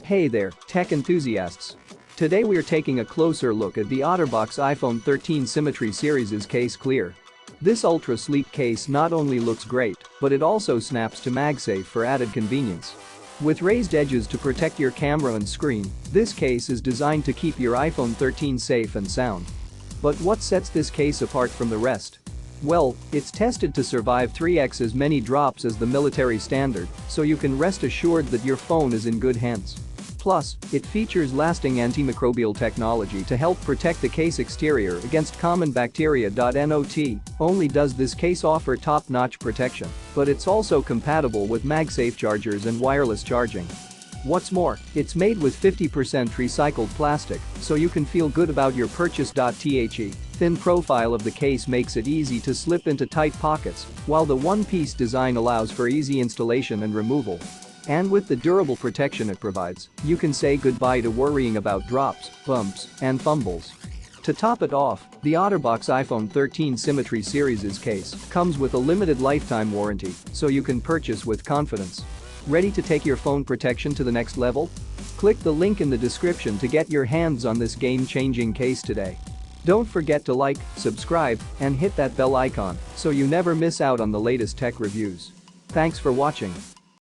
Hey there, tech enthusiasts. Today we're taking a closer look at the OtterBox iPhone 13 Symmetry Series Case Clear. This ultra-sleek case not only looks great, but it also snaps to MagSafe for added convenience. With raised edges to protect your camera and screen, this case is designed to keep your iPhone 13 safe and sound. But what sets this case apart from the rest? Well, it's tested to survive 3x as many drops as the military standard, so you can rest assured that your phone is in good hands. Plus, it features lasting antimicrobial technology to help protect the case exterior against common bacteria. Not only does this case offer top-notch protection, but it's also compatible with MagSafe chargers and wireless charging. What's more, it's made with 50% recycled plastic, so you can feel good about your purchase. The thin profile of the case makes it easy to slip into tight pockets, while the one-piece design allows for easy installation and removal. And with the durable protection it provides, you can say goodbye to worrying about drops, bumps, and fumbles. To top it off, the OtterBox iPhone 13 Symmetry Series case comes with a limited lifetime warranty, so you can purchase with confidence. Ready to take your phone protection to the next level? Click the link in the description to get your hands on this game-changing case today. Don't forget to like, subscribe, and hit that bell icon so you never miss out on the latest tech reviews. Thanks for watching.